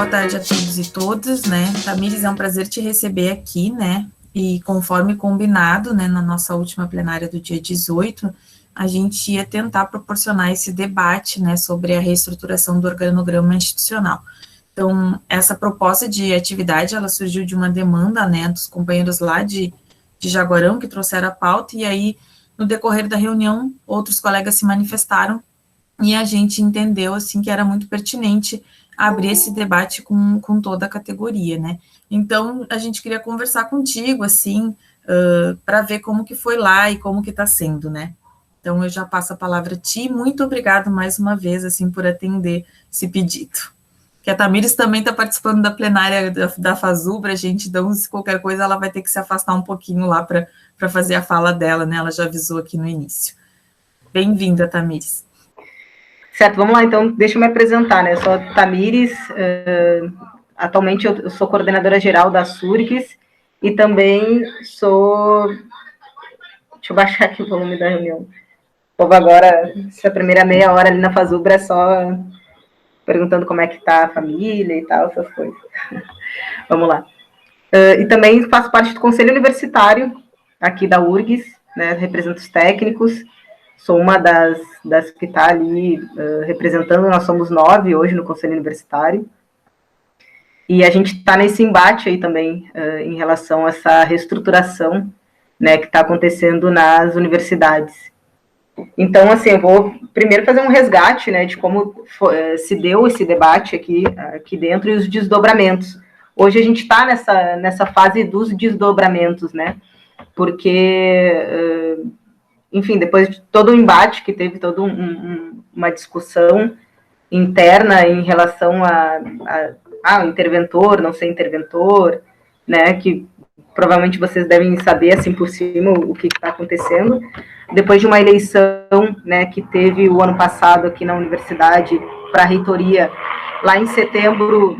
boa tarde a todos e todas, né? Tamires, é um prazer te receber aqui, né? E conforme combinado, né, na nossa última plenária do dia 18, a gente ia tentar proporcionar esse debate, né, sobre a reestruturação do organograma institucional. Então, essa proposta de atividade, ela surgiu de uma demanda, né, dos companheiros lá de Jaguarão, que trouxeram a pauta, e aí, no decorrer da reunião, outros colegas se manifestaram, e a gente entendeu, assim, que era muito pertinente abrir esse debate com toda a categoria, né. Então, a gente queria conversar contigo, assim, para ver como que foi lá e como que está sendo, né. Então, eu já passo a palavra a ti. Muito obrigado mais uma vez, assim, por atender esse pedido. Que a Tamires também está participando da plenária da FASUBRA, gente, então, se qualquer coisa, ela vai ter que se afastar um pouquinho lá para fazer a fala dela, né? Ela já avisou aqui no início. Bem-vinda, Tamires. Certo, vamos lá, então, deixa eu me apresentar, né? Eu sou a Tamires, atualmente eu sou coordenadora geral da SURGS e também sou... Deixa eu baixar aqui o volume da reunião. O povo agora, essa primeira meia hora ali na FASUBRA é só perguntando como é que tá a família e tal, essas coisas. Vamos lá. E também faço parte do Conselho Universitário aqui da URGS, né, represento os técnicos, sou uma das que está ali representando, nós somos 9 hoje no Conselho Universitário, e a gente está nesse embate aí também em relação a essa reestruturação, né, que está acontecendo nas universidades. Então, assim, eu vou primeiro fazer um resgate, né, de como se deu esse debate aqui dentro e os desdobramentos. Hoje a gente está nessa fase dos desdobramentos, né, porque, enfim, depois de todo o embate que teve, toda uma discussão interna em relação ao interventor, não ser interventor, né, que provavelmente vocês devem saber, assim, por cima, o que está acontecendo. Depois de uma eleição, né, que teve o ano passado aqui na universidade para a reitoria, lá em setembro,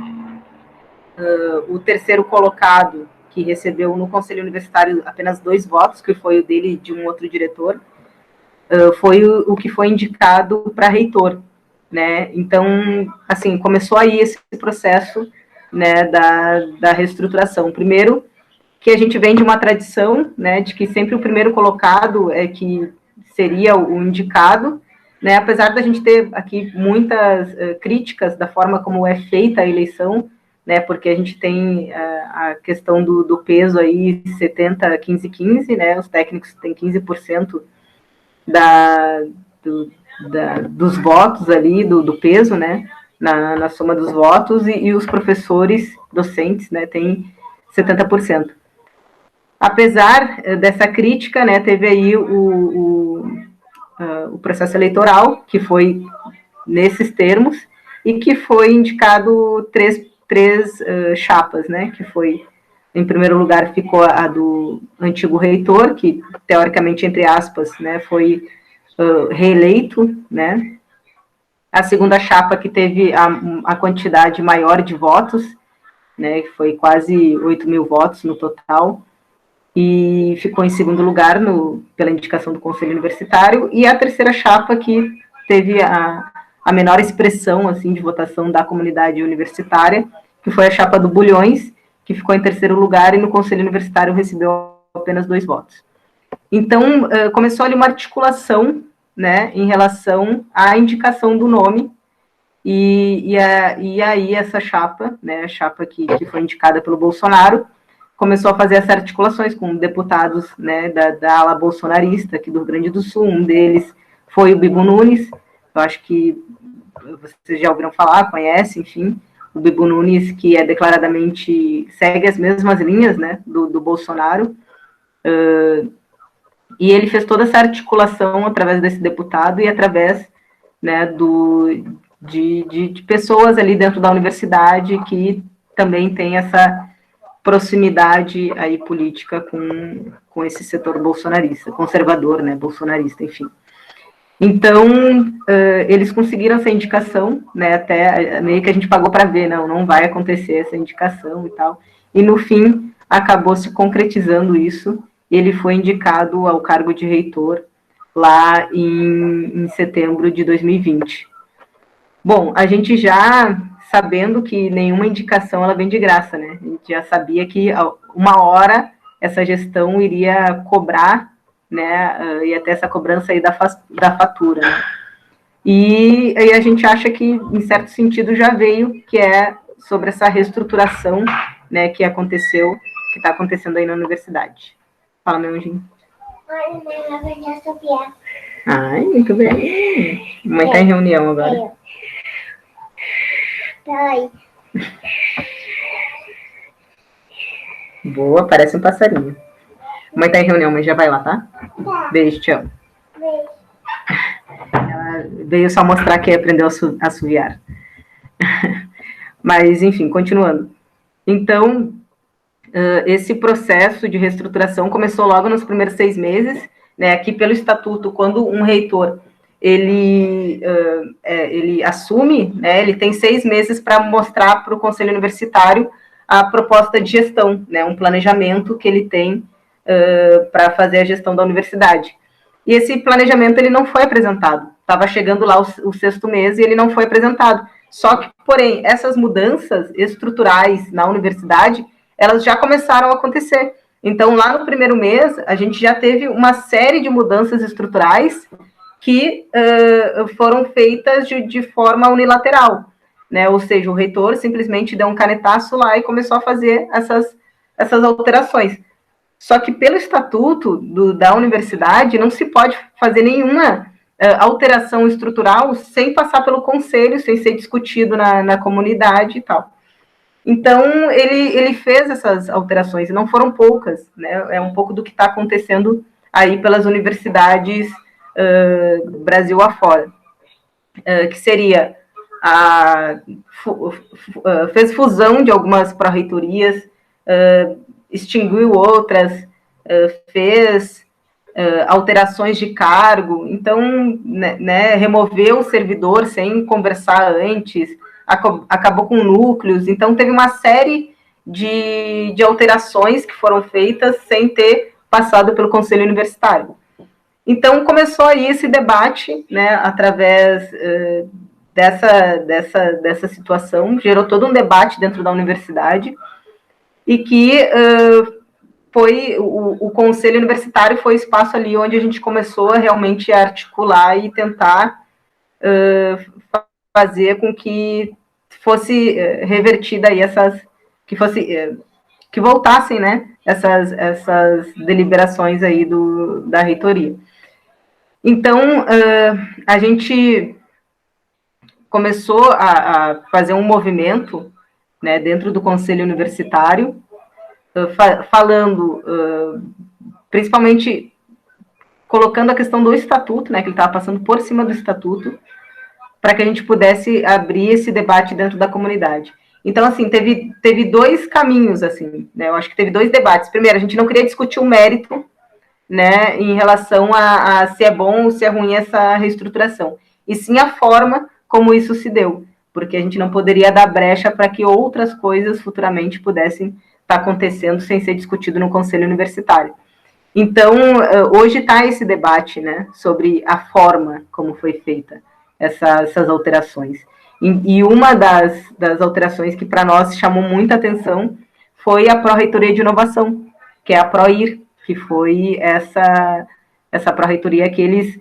o terceiro colocado, que recebeu no Conselho Universitário apenas 2 votos, que foi o dele e de um outro diretor, foi o que foi indicado para reitor, né? Então, assim, começou aí esse processo, né, da reestruturação. Primeiro, que a gente vem de uma tradição, né, de que sempre o primeiro colocado é que seria o indicado, né, apesar da gente ter aqui muitas críticas da forma como é feita a eleição, né, porque a gente tem a questão do peso aí, 70, 15, 15, né, os técnicos têm 15% dos votos ali, do peso, né, na soma dos votos, e os professores docentes, né, têm 70%. Apesar dessa crítica, né, teve aí o processo eleitoral, que foi nesses termos, e que foi indicado três chapas, né, que foi, em primeiro lugar, ficou a do antigo reitor, que, teoricamente, entre aspas, né, foi reeleito, né, a segunda chapa que teve a quantidade maior de votos, né, que foi quase 8.000 votos no total, e ficou em segundo lugar pela indicação do Conselho Universitário, e a terceira chapa que teve a menor expressão, assim, de votação da comunidade universitária, que foi a chapa do Bulhões, que ficou em terceiro lugar, e no Conselho Universitário recebeu apenas 2 votos. Então, começou ali uma articulação, né, em relação à indicação do nome, e aí essa chapa, né, a chapa que foi indicada pelo Bolsonaro, começou a fazer essas articulações com deputados, né, da ala bolsonarista aqui do Rio Grande do Sul. Um deles foi o Bibo Nunes, eu acho que vocês já ouviram falar, conhecem, enfim, o Bibo Nunes, que é declaradamente, segue as mesmas linhas, né, do Bolsonaro, e ele fez toda essa articulação através desse deputado e através, né, de pessoas ali dentro da universidade que também tem essa proximidade aí política com esse setor bolsonarista, conservador, né, bolsonarista, enfim. Então, eles conseguiram essa indicação, né, até meio que a gente pagou para ver, não vai acontecer essa indicação e tal, e no fim acabou se concretizando isso, ele foi indicado ao cargo de reitor lá em setembro de 2020. Bom, a gente já sabendo que nenhuma indicação ela vem de graça, né? A gente já sabia que uma hora essa gestão iria cobrar, né? Ia ter essa cobrança aí da fatura, né? E aí a gente acha que, em certo sentido, já veio, que é sobre essa reestruturação, né, que aconteceu, que está acontecendo aí na universidade. Fala, meu anjinho. Oi, mãe, eu vou assobiar. Ai, muito bem. Mãe tá em reunião agora. Oi. Boa, parece um passarinho. Mãe tá em reunião, mas já vai lá, tá? Tá. Beijo, te amo. Beijo. Ela veio só mostrar que aprendeu a assoviar. Mas, enfim, continuando. Então, esse processo de reestruturação começou logo nos primeiros 6 meses, né? Aqui pelo estatuto, quando um reitor ele assume, né? Ele tem 6 meses para mostrar para o conselho universitário a proposta de gestão, né? Um planejamento que ele tem para fazer a gestão da universidade. E esse planejamento ele não foi apresentado. Estava chegando lá o 6º mês e ele não foi apresentado. Só que, porém, essas mudanças estruturais na universidade, elas já começaram a acontecer. Então, lá no primeiro mês, a gente já teve uma série de mudanças estruturais que foram feitas de forma unilateral, né? Ou seja, o reitor simplesmente deu um canetaço lá e começou a fazer essas alterações. Só que pelo estatuto da universidade não se pode fazer nenhuma alteração estrutural sem passar pelo conselho, sem ser discutido na comunidade e tal. Então, ele fez essas alterações, e não foram poucas, né? É um pouco do que está acontecendo aí pelas universidades Brasil afora, que seria fez fusão de algumas pró-reitorias, extinguiu outras, fez alterações de cargo, então, né, removeu o servidor sem conversar antes, acabou com núcleos, então teve uma série de alterações que foram feitas sem ter passado pelo conselho universitário. Então, começou aí esse debate, né, através dessa situação, gerou todo um debate dentro da universidade, e que foi o conselho universitário foi o espaço ali onde a gente começou a realmente articular e tentar fazer com que fosse revertida aí que voltassem, né, essas deliberações aí da reitoria. Então, a gente começou a fazer um movimento, né, dentro do conselho universitário, falando, principalmente colocando a questão do estatuto, né, que ele estava passando por cima do estatuto, para que a gente pudesse abrir esse debate dentro da comunidade. Então, assim, teve 2 caminhos, assim, né, eu acho que teve 2 debates. Primeiro, a gente não queria discutir o mérito, né, em relação a se é bom ou se é ruim essa reestruturação, e sim a forma como isso se deu, porque a gente não poderia dar brecha para que outras coisas futuramente pudessem estar acontecendo sem ser discutido no conselho universitário. Então, hoje está esse debate, né, sobre a forma como foi feita essas alterações. E uma das alterações que para nós chamou muita atenção foi a Pró-Reitoria de Inovação, que é a PROIR, que foi essa pró-reitoria que eles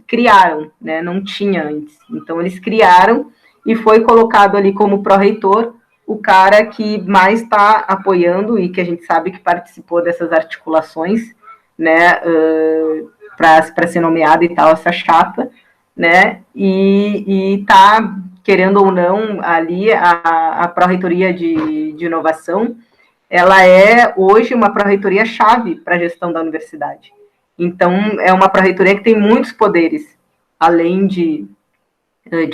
criaram, né? Não tinha antes. Então, eles criaram e foi colocado ali como pró-reitor o cara que mais está apoiando e que a gente sabe que participou dessas articulações, né? Para ser nomeado e tal, essa chapa, né? E está, querendo ou não, ali a pró-reitoria de inovação, ela é hoje uma pró-reitoria chave para a gestão da universidade. Então, é uma pró-reitoria que tem muitos poderes, além de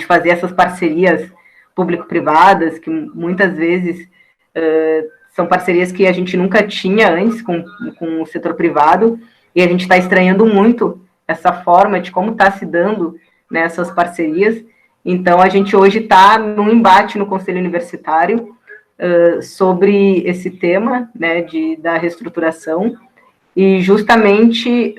fazer essas parcerias público-privadas, que muitas vezes são parcerias que a gente nunca tinha antes com o setor privado, e a gente está estranhando muito essa forma de como está se dando nessas parcerias. Então, a gente hoje está num embate no Conselho Universitário, sobre esse tema, né, da reestruturação, e justamente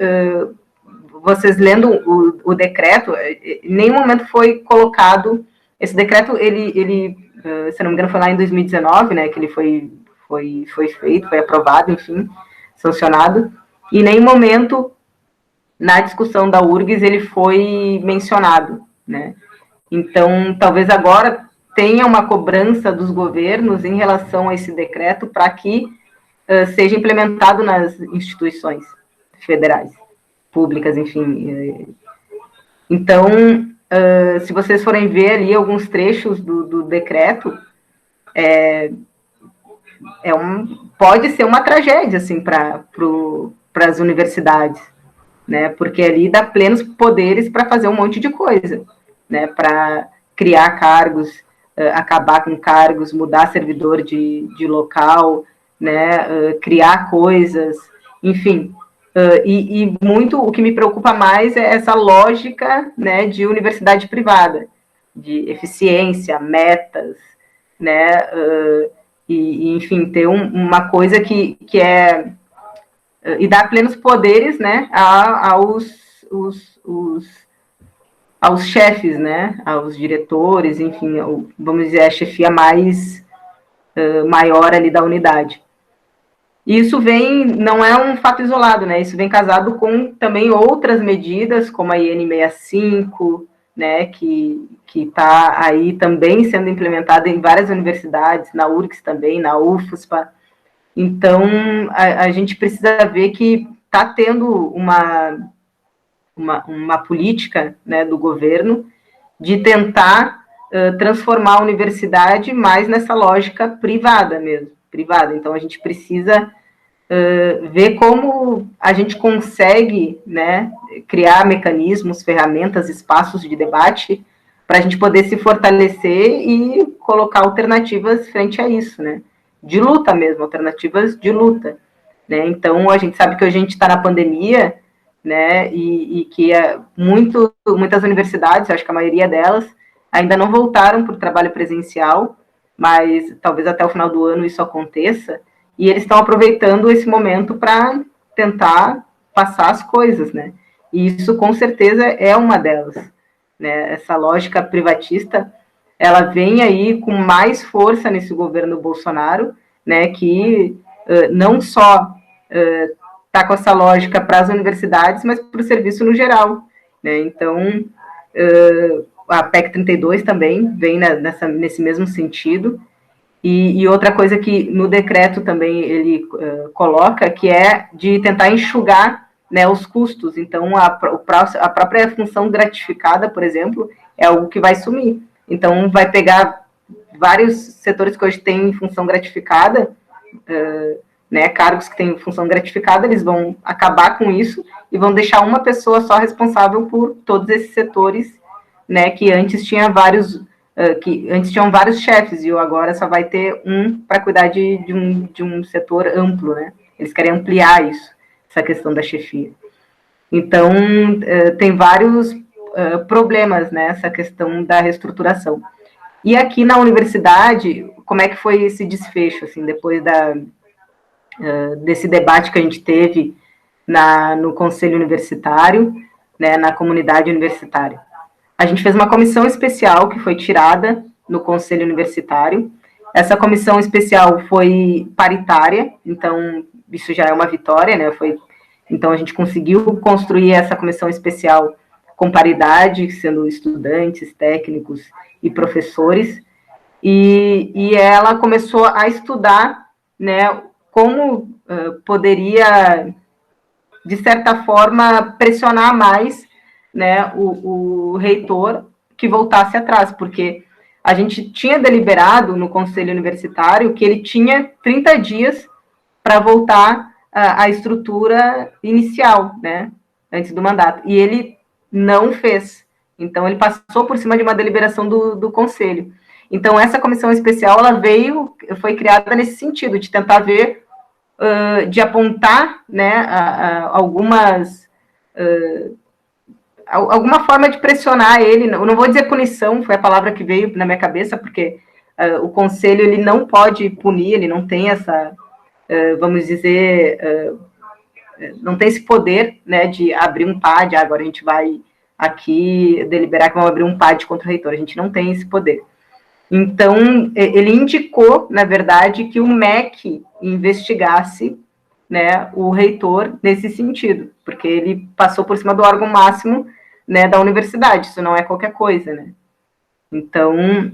vocês lendo o decreto, em nenhum momento foi colocado Esse decreto, se não me engano, foi lá em 2019, né, que ele foi feito, foi aprovado, enfim, sancionado, e em nenhum momento, na discussão da URGS, ele foi mencionado, né. Então, talvez agora tenha uma cobrança dos governos em relação a esse decreto para que seja implementado nas instituições federais, públicas, enfim. Então, se vocês forem ver ali alguns trechos do decreto, pode ser uma tragédia, assim, para as universidades, né? Porque ali dá plenos poderes para fazer um monte de coisa, né? Para criar cargos, acabar com cargos, mudar servidor de local, né? Criar coisas, enfim. E muito o que me preocupa mais é essa lógica, né, de universidade privada, de eficiência, metas, né, enfim, ter uma coisa que é e dar plenos poderes, né, aos chefes, né, aos diretores, enfim, vamos dizer, a chefia maior ali da unidade. E isso não é um fato isolado, né? Isso vem casado com também outras medidas, como a IN 65, né? Que está aí também sendo implementada em várias universidades, na URGS também, na UFSPA. Então, a gente precisa ver que está tendo uma política, né, do governo de tentar transformar a universidade mais nessa lógica privada mesmo, privada. Então, a gente precisa ver como a gente consegue, né, criar mecanismos, ferramentas, espaços de debate para a gente poder se fortalecer e colocar alternativas frente a isso, né, de luta mesmo, alternativas de luta, né. Então, a gente sabe que hoje a gente está na pandemia, né, e que muitas universidades, acho que a maioria delas, ainda não voltaram para o trabalho presencial, mas talvez até o final do ano isso aconteça, e eles estão aproveitando esse momento para tentar passar as coisas, né? E isso, com certeza, é uma delas, né? Essa lógica privatista, ela vem aí com mais força nesse governo Bolsonaro, né? Que não só está com essa lógica para as universidades, mas para o serviço no geral, né? Então, a PEC 32 também vem nesse mesmo sentido. E outra coisa que no decreto também ele coloca, que é de tentar enxugar, né, os custos. Então, a própria função gratificada, por exemplo, é algo que vai sumir. Então, vai pegar vários setores que hoje têm função gratificada, né, cargos que têm função gratificada, eles vão acabar com isso e vão deixar uma pessoa só responsável por todos esses setores, né, que antes tinham vários chefes, e agora só vai ter um para cuidar de um setor amplo, né? Eles querem ampliar isso, essa questão da chefia. Então, tem vários problemas nessa questão da reestruturação. E aqui na universidade, como é que foi esse desfecho, assim, depois desse debate que a gente teve no Conselho Universitário, né, na comunidade universitária? A gente fez uma comissão especial que foi tirada no Conselho Universitário. Essa comissão especial foi paritária, então isso já é uma vitória, né? Então a gente conseguiu construir essa comissão especial com paridade, sendo estudantes, técnicos e professores, e ela começou a estudar, né, como poderia, de certa forma, pressionar mais, né, o reitor que voltasse atrás, porque a gente tinha deliberado no Conselho Universitário que ele tinha 30 dias para voltar à estrutura inicial, né, antes do mandato, e ele não fez. Então, ele passou por cima de uma deliberação do Conselho. Então, essa comissão especial, ela foi criada nesse sentido, de tentar ver, de apontar, né, alguma forma de pressionar ele. Eu não vou dizer punição, foi a palavra que veio na minha cabeça, porque o Conselho ele não pode punir, ele não tem essa, vamos dizer, não tem esse poder, né, de abrir um PAD, agora a gente vai aqui deliberar que vão abrir um PAD contra o reitor, a gente não tem esse poder. Então, ele indicou, na verdade, que o MEC investigasse, né, o reitor nesse sentido, porque ele passou por cima do órgão máximo, né, da universidade, isso não é qualquer coisa, né. Então,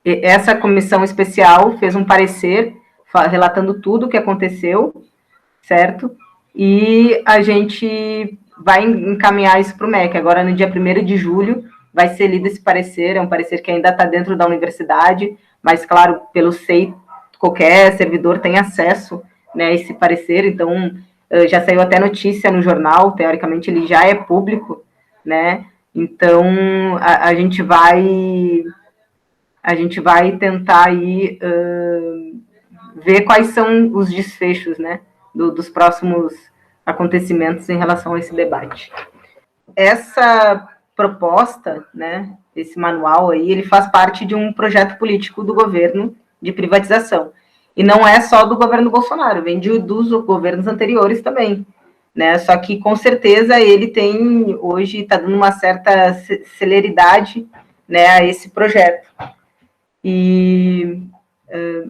essa comissão especial fez um parecer relatando tudo o que aconteceu, certo? E a gente vai encaminhar isso para o MEC. Agora, no dia 1º de julho, vai ser lido esse parecer, é um parecer que ainda está dentro da universidade, mas, claro, pelo SEI, qualquer servidor tem acesso, né, a esse parecer, então já saiu até notícia no jornal, teoricamente ele já é público, né, então a gente vai tentar aí ver quais são os desfechos, né, dos próximos acontecimentos em relação a esse debate. Essa proposta, né, esse manual aí, ele faz parte de um projeto político do governo de privatização. E não é só do governo Bolsonaro, vem dos governos anteriores também, né? Só que, com certeza, ele tem, hoje, está dando uma certa celeridade, né, a esse projeto. E,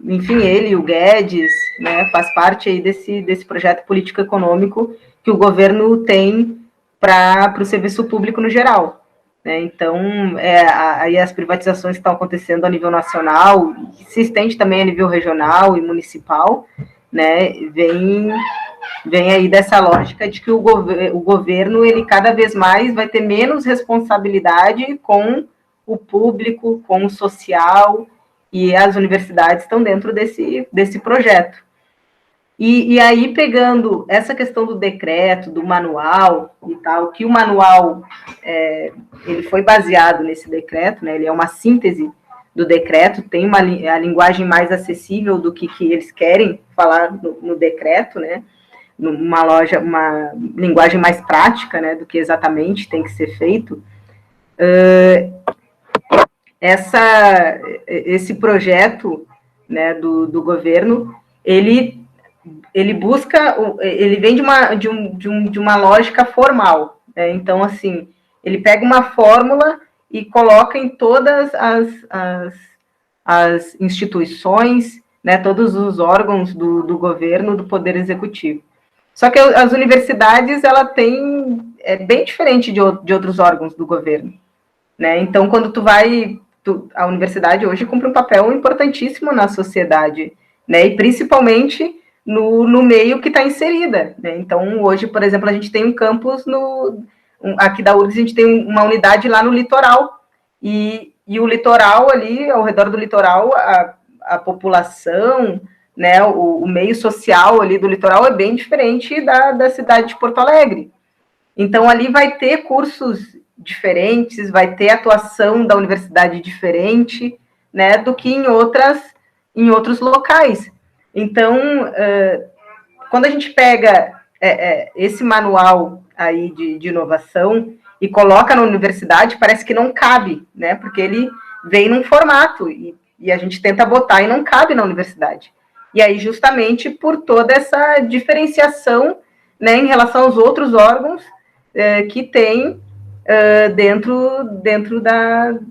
enfim, ele, o Guedes, né, faz parte aí desse projeto político-econômico que o governo tem para o serviço público no geral. Né? Então, aí as privatizações que estão acontecendo a nível nacional, se estende também a nível regional e municipal, né, vem aí dessa lógica de que o governo, ele cada vez mais vai ter menos responsabilidade com o público, com o social, e as universidades estão dentro desse projeto. E aí, pegando essa questão do decreto, do manual e tal, que o manual, ele foi baseado nesse decreto, né, ele é uma síntese do decreto, tem a linguagem mais acessível do que eles querem falar no decreto, né, uma linguagem mais prática, né, do que exatamente tem que ser feito. Esse projeto, né, do governo, ele busca, ele vem de uma lógica formal, né? Então, assim, ele pega uma fórmula e coloca em todas as instituições, né, todos os órgãos do governo, do Poder Executivo. Só que as universidades, ela tem, bem diferente de outros órgãos do governo, né? Então, quando a universidade hoje cumpre um papel importantíssimo na sociedade, né, e principalmente no meio que está inserida, né? Então, hoje, por exemplo, a gente tem um campus aqui da URGS, a gente tem uma unidade lá no litoral, e o litoral ali, ao redor do litoral, a população, né, o meio social ali do litoral é bem diferente da cidade de Porto Alegre. Então, ali vai ter cursos diferentes, vai ter atuação da universidade diferente, né, do que em outros locais. Então, quando a gente pega esse manual aí de inovação e coloca na universidade, parece que não cabe, né? Porque ele vem num formato e a gente tenta botar e não cabe na universidade. E aí, justamente por toda essa diferenciação, né, em relação aos outros órgãos que tem dentro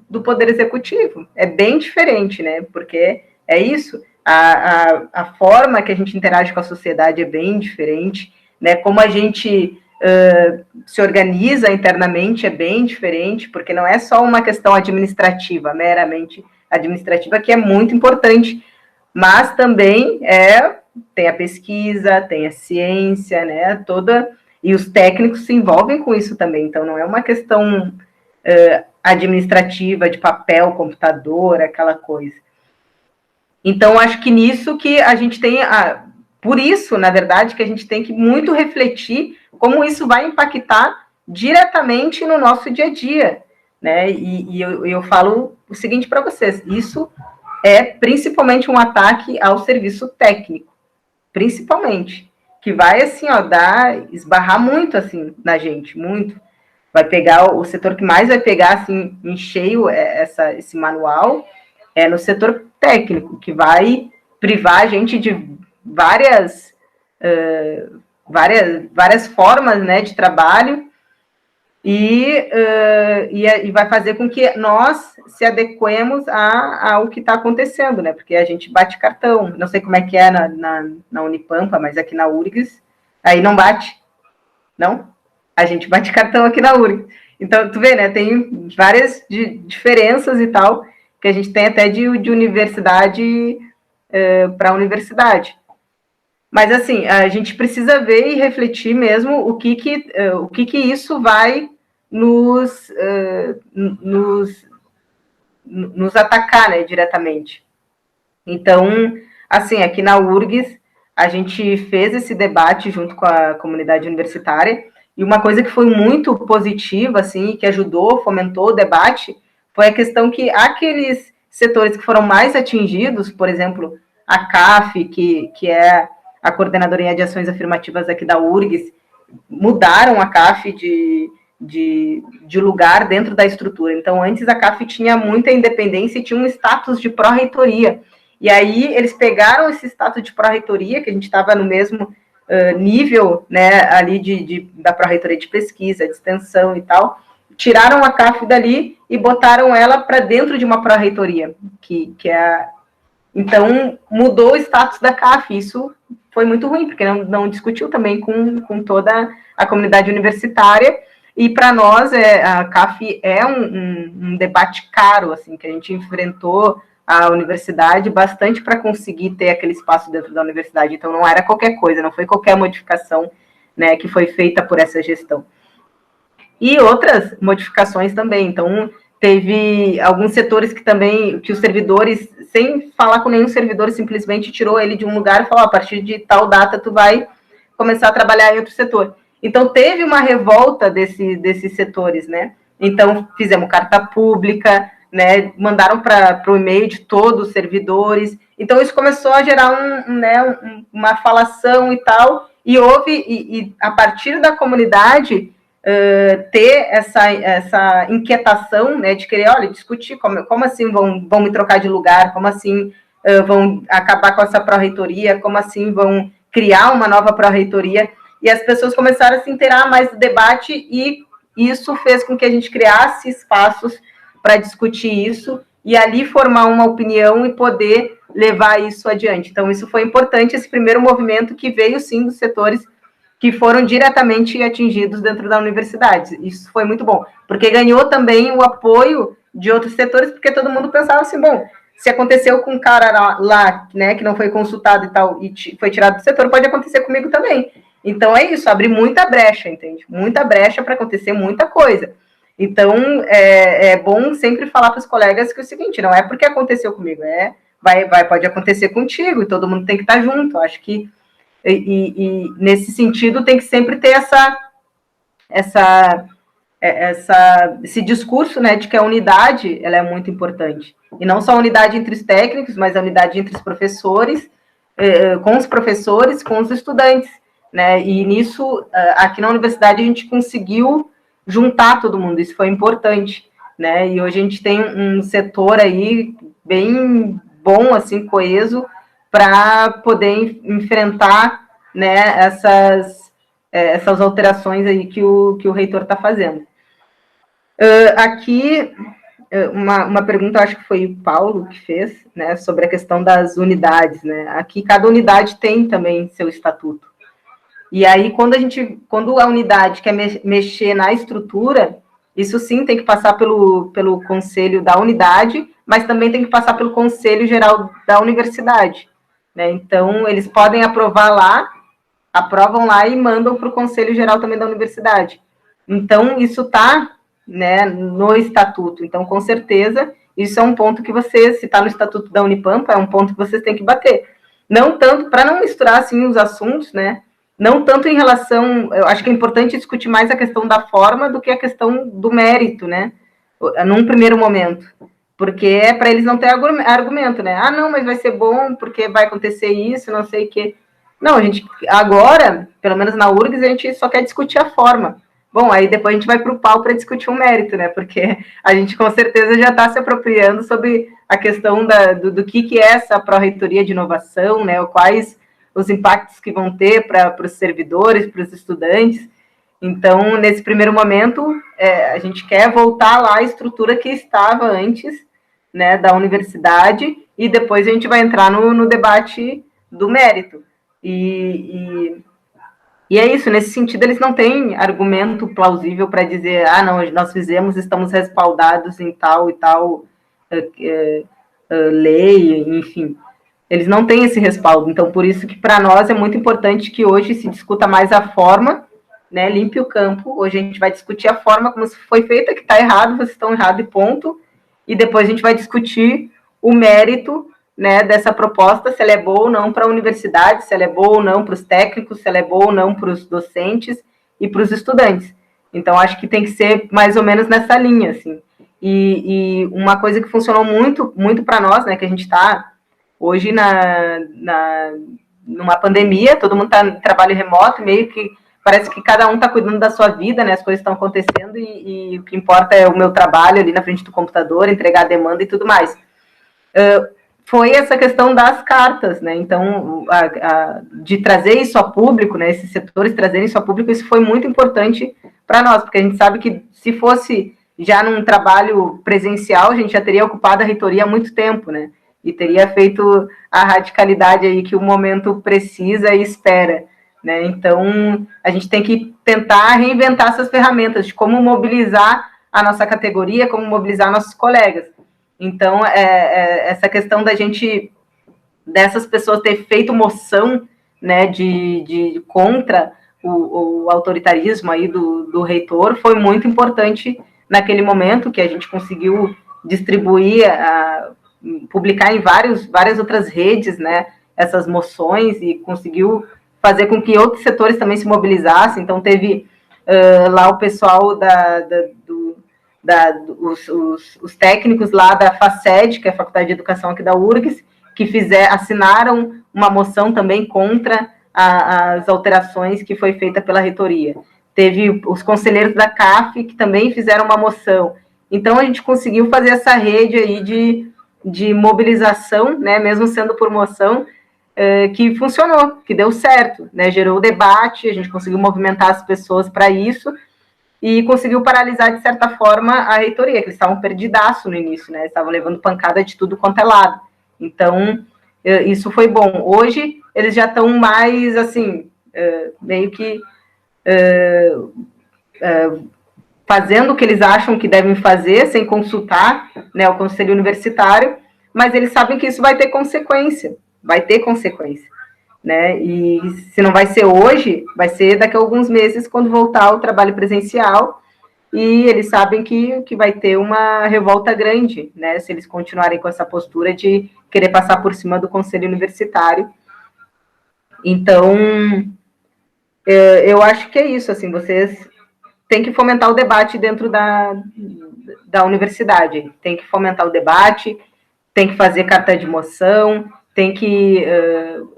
do Poder Executivo. É bem diferente, né? Porque é isso. A forma que a gente interage com a sociedade é bem diferente, né? Como a gente se organiza internamente é bem diferente, porque não é só uma questão administrativa, meramente administrativa, que é muito importante, mas também tem a pesquisa, tem a ciência, né? E os técnicos se envolvem com isso também, então não é uma questão administrativa, de papel, computador, aquela coisa. Então, acho que nisso que a gente tem, por isso, na verdade, que a gente tem que muito refletir como isso vai impactar diretamente no nosso dia a dia, né? E eu falo o seguinte para vocês, isso é principalmente um ataque ao serviço técnico, principalmente, que vai, assim, esbarrar muito, assim, na gente, muito. Vai pegar, o setor que mais vai pegar, assim, em cheio esse manual é no setor técnico, que vai privar a gente de várias formas, né, de trabalho, e vai fazer com que nós se adequemos ao que está acontecendo, né? Porque a gente bate cartão. Não sei como é que é na Unipampa, mas aqui na URGS, aí não bate, não? A gente bate cartão aqui na URGS. Então, tu vê, né? Tem várias diferenças e tal, que a gente tem até de universidade para universidade. Mas, assim, a gente precisa ver e refletir mesmo o que isso vai nos atacar, né, diretamente. Então, assim, aqui na URGS, a gente fez esse debate junto com a comunidade universitária, e uma coisa que foi muito positiva, assim, que ajudou, fomentou o debate, foi a questão que aqueles setores que foram mais atingidos, por exemplo, a CAF, que é a Coordenadoria de Ações Afirmativas aqui da URGS, mudaram a CAF de lugar dentro da estrutura. Então, antes a CAF tinha muita independência e tinha um status de pró-reitoria. E aí, eles pegaram esse status de pró-reitoria, que a gente estava no mesmo nível, né, ali da pró-reitoria de pesquisa, de extensão e tal, tiraram a CAF dali e botaram ela para dentro de uma pró-reitoria, que é Então, mudou o status da CAF. Isso foi muito ruim, porque não discutiu também com toda a comunidade universitária, e para nós a CAF é um debate caro, assim, que a gente enfrentou a universidade bastante para conseguir ter aquele espaço dentro da universidade. Então, não era qualquer coisa, não foi qualquer modificação, né, que foi feita por essa gestão. E outras modificações também. Então, teve alguns setores que os servidores, sem falar com nenhum servidor, simplesmente tirou ele de um lugar e falou, a partir de tal data tu vai começar a trabalhar em outro setor. Então, teve uma revolta desses setores, né? Então, fizemos carta pública, né? Mandaram para o e-mail de todos os servidores. Então, isso começou a gerar uma falação e tal, e a partir da comunidade ter essa inquietação, né, de querer, olha, discutir como assim vão me trocar de lugar, como assim vão acabar com essa pró-reitoria, como assim vão criar uma nova pró-reitoria, e as pessoas começaram a se inteirar mais do debate, e isso fez com que a gente criasse espaços para discutir isso, e ali formar uma opinião e poder levar isso adiante. Então, isso foi importante, esse primeiro movimento que veio, sim, dos setores que foram diretamente atingidos dentro da universidade. Isso foi muito bom, porque ganhou também o apoio de outros setores, porque todo mundo pensava assim, bom, se aconteceu com um cara lá, né, que não foi consultado e tal, e foi tirado do setor, pode acontecer comigo também. Então, é isso, abre muita brecha, entende? Muita brecha para acontecer muita coisa. Então, é bom sempre falar para os colegas que é o seguinte, não é porque aconteceu comigo, pode acontecer contigo, e todo mundo tem que estar junto. Acho que e nesse sentido tem que sempre ter esse discurso, né, de que a unidade ela é muito importante, e não só a unidade entre os técnicos, mas a unidade entre os professores, com os professores, com os estudantes, né, e nisso, aqui na universidade a gente conseguiu juntar todo mundo, isso foi importante, né, e hoje a gente tem um setor aí bem bom, assim, coeso, para poder enfrentar, né, essas alterações aí que o reitor está fazendo. Aqui, uma pergunta, acho que foi o Paulo que fez, né, sobre a questão das unidades, né, aqui cada unidade tem também seu estatuto, e aí quando a unidade quer mexer na estrutura, isso sim tem que passar pelo conselho da unidade, mas também tem que passar pelo conselho geral da universidade, né? Então, eles podem aprovam lá e mandam para o Conselho Geral também da universidade. Então, isso está, né, no estatuto. Então, com certeza, isso é um ponto que se está no estatuto da Unipampa, é um ponto que vocês têm que bater. Não tanto, para não misturar, assim, os assuntos, né, não tanto em relação, eu acho que é importante discutir mais a questão da forma do que a questão do mérito, né, num primeiro momento. Porque é para eles não ter argumento, né? Não, mas vai ser bom porque vai acontecer isso, não sei o quê. Não, a gente, agora, pelo menos na URGS, a gente só quer discutir a forma. Bom, aí depois a gente vai para o pau para discutir o mérito, né? Porque a gente com certeza já está se apropriando sobre a questão do que é essa pró-reitoria de inovação, né? Quais os impactos que vão ter para os servidores, para os estudantes. Então, nesse primeiro momento, a gente quer voltar lá à estrutura que estava antes, né, da universidade, e depois a gente vai entrar no debate do mérito. E é isso, nesse sentido, eles não têm argumento plausível para dizer, não, nós fizemos, estamos respaldados em tal e tal lei, enfim. Eles não têm esse respaldo. Então, por isso que para nós é muito importante que hoje se discuta mais a forma, né, limpe o campo. Hoje a gente vai discutir a forma como foi feita, que está errado, vocês estão errados e ponto. E depois a gente vai discutir o mérito, né, dessa proposta, se ela é boa ou não para a universidade, se ela é boa ou não para os técnicos, se ela é boa ou não para os docentes e para os estudantes. Então, acho que tem que ser mais ou menos nessa linha, assim. E uma coisa que funcionou muito, muito para nós, né, que a gente está hoje numa pandemia, todo mundo está em trabalho remoto, meio que parece que cada um está cuidando da sua vida, né, as coisas estão acontecendo e o que importa é o meu trabalho ali na frente do computador, entregar a demanda e tudo mais. Foi essa questão das cartas, né, então, de trazer isso a público, né, esses setores trazerem isso a público, isso foi muito importante para nós, porque a gente sabe que se fosse já num trabalho presencial, a gente já teria ocupado a reitoria há muito tempo, né, e teria feito a radicalidade aí que o momento precisa e espera, né, então a gente tem que tentar reinventar essas ferramentas de como mobilizar a nossa categoria, como mobilizar nossos colegas. Então, essa questão da gente, dessas pessoas ter feito moção, né, de contra o autoritarismo aí do reitor, foi muito importante naquele momento, que a gente conseguiu distribuir, publicar em várias outras redes, né, essas moções, e conseguiu fazer com que outros setores também se mobilizassem. Então, teve lá o pessoal os técnicos lá da FACED, que é a Faculdade de Educação aqui da URGS, que assinaram uma moção também contra as alterações que foi feita pela reitoria. Teve os conselheiros da CAF, que também fizeram uma moção. Então, a gente conseguiu fazer essa rede aí de mobilização, né, mesmo sendo por moção, que funcionou, que deu certo, né, gerou debate, a gente conseguiu movimentar as pessoas para isso, e conseguiu paralisar, de certa forma, a reitoria, que eles estavam perdidaço no início, né, estavam levando pancada de tudo quanto é lado. Então, isso foi bom. Hoje, eles já estão mais, assim, meio que fazendo o que eles acham que devem fazer, sem consultar, né, o conselho universitário, mas eles sabem que isso vai ter consequência, né, e se não vai ser hoje, vai ser daqui a alguns meses, quando voltar ao trabalho presencial, e eles sabem que vai ter uma revolta grande, né, se eles continuarem com essa postura de querer passar por cima do conselho universitário. Então, eu acho que é isso, assim, vocês têm que fomentar o debate dentro da universidade, tem que fomentar o debate, tem que fazer carta de moção, tem que,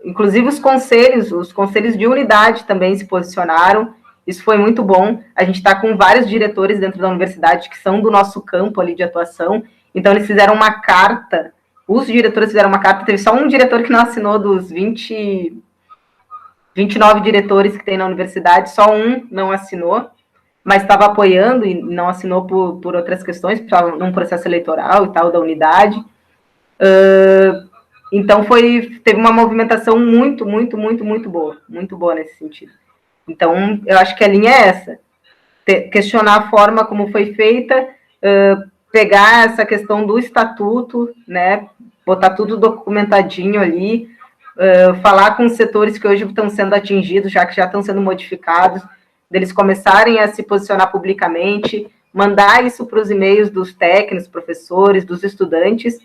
inclusive os conselhos de unidade também se posicionaram, isso foi muito bom. A gente está com vários diretores dentro da universidade que são do nosso campo ali de atuação, então eles fizeram uma carta, os diretores fizeram uma carta, teve só um diretor que não assinou dos 29 diretores que tem na universidade, só um não assinou, mas estava apoiando e não assinou por outras questões, estava num processo eleitoral e tal, da unidade. Então, teve uma movimentação muito boa nesse sentido. Então, eu acho que a linha é essa, questionar a forma como foi feita, pegar essa questão do estatuto, né, botar tudo documentadinho ali, falar com os setores que hoje estão sendo atingidos, já que já estão sendo modificados, deles começarem a se posicionar publicamente, mandar isso para os e-mails dos técnicos, professores, dos estudantes,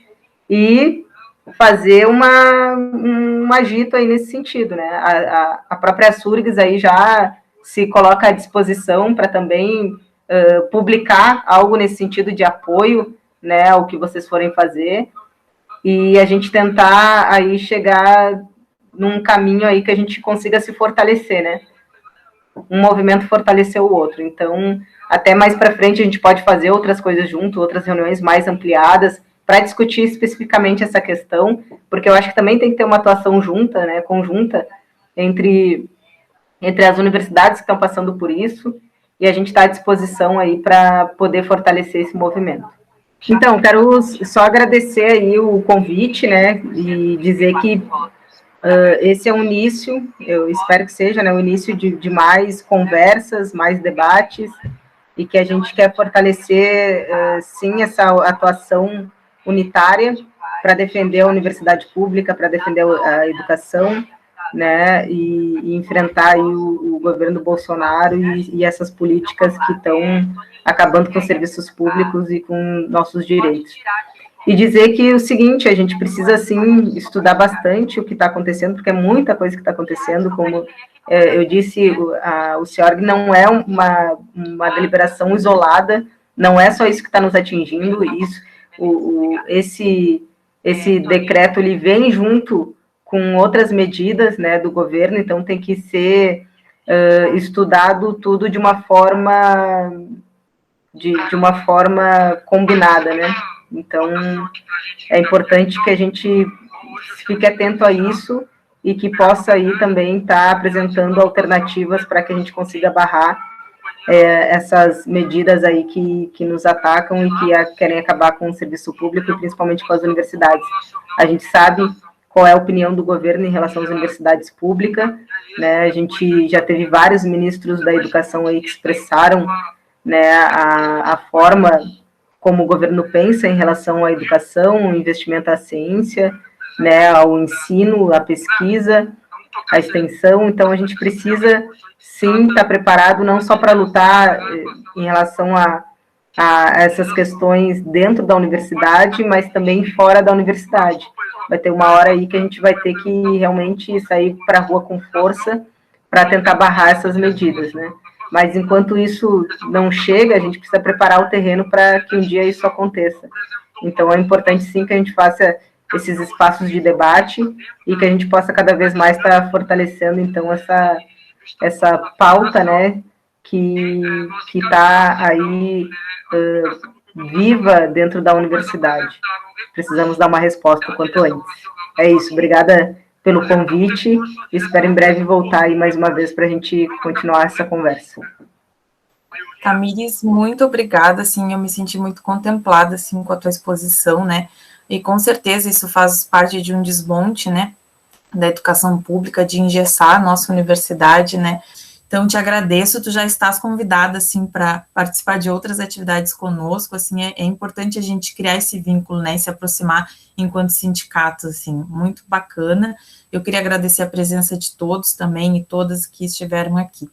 e fazer um agito aí nesse sentido, né? A própria SURGS aí já se coloca à disposição para também publicar algo nesse sentido de apoio, né, ao que vocês forem fazer, e a gente tentar aí chegar num caminho aí que a gente consiga se fortalecer, né? Um movimento fortalecer o outro. Então, até mais para frente a gente pode fazer outras coisas junto, outras reuniões mais ampliadas, para discutir especificamente essa questão, porque eu acho que também tem que ter uma atuação junta, né, conjunta, entre as universidades que estão passando por isso, e a gente está à disposição aí para poder fortalecer esse movimento. Então, quero só agradecer aí o convite, né, e dizer que esse é o início, eu espero que seja, né, o início de mais conversas, mais debates, e que a gente quer fortalecer, sim, essa atuação unitária para defender a universidade pública, para defender a educação, né, e enfrentar aí o governo Bolsonaro e essas políticas que estão acabando com os serviços públicos e com nossos direitos. E dizer que o seguinte, a gente precisa, sim, estudar bastante o que está acontecendo, porque é muita coisa que está acontecendo, como eu disse, o CIORG não é uma deliberação isolada, não é só isso que está nos atingindo, esse decreto, ele vem junto com outras medidas, né, do governo, então tem que ser estudado tudo de uma forma combinada, né? Então, é importante que a gente fique atento a isso e que possa aí também estar apresentando alternativas para que a gente consiga barrar essas medidas aí que nos atacam e que querem acabar com o serviço público, e principalmente com as universidades. A gente sabe qual é a opinião do governo em relação às universidades públicas, né? A gente já teve vários ministros da educação aí que expressaram, né, a forma como o governo pensa em relação à educação, o investimento à ciência, né, ao ensino, à pesquisa, à extensão. Então, a gente precisa, sim, estar preparado não só para lutar em relação a essas questões dentro da universidade, mas também fora da universidade. Vai ter uma hora aí que a gente vai ter que realmente sair para a rua com força para tentar barrar essas medidas, né? Mas enquanto isso não chega, a gente precisa preparar o terreno para que um dia isso aconteça. Então, é importante, sim, que a gente faça esses espaços de debate e que a gente possa cada vez mais estar fortalecendo, então, essa pauta, né, que está aí viva dentro da universidade. Precisamos dar uma resposta o quanto antes. É isso, obrigada pelo convite, espero em breve voltar aí mais uma vez para a gente continuar essa conversa. Tamires, muito obrigada, assim, eu me senti muito contemplada, assim, com a tua exposição, né, e com certeza isso faz parte de um desmonte, né, da educação pública, de engessar a nossa universidade, né, então te agradeço, tu já estás convidada, assim, para participar de outras atividades conosco, assim, é importante a gente criar esse vínculo, né, e se aproximar enquanto sindicato, assim, muito bacana. Eu queria agradecer a presença de todos também e todas que estiveram aqui.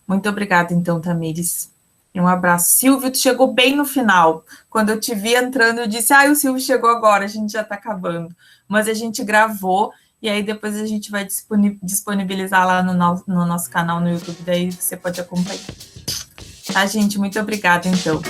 Muito obrigada, então, Tamires. E um abraço. Silvio, tu chegou bem no final. Quando eu te vi entrando, eu disse, o Silvio chegou agora, a gente já está acabando. Mas a gente gravou, e aí depois a gente vai disponibilizar lá no nosso canal no YouTube, daí você pode acompanhar. Tá, gente? Muito obrigada, então.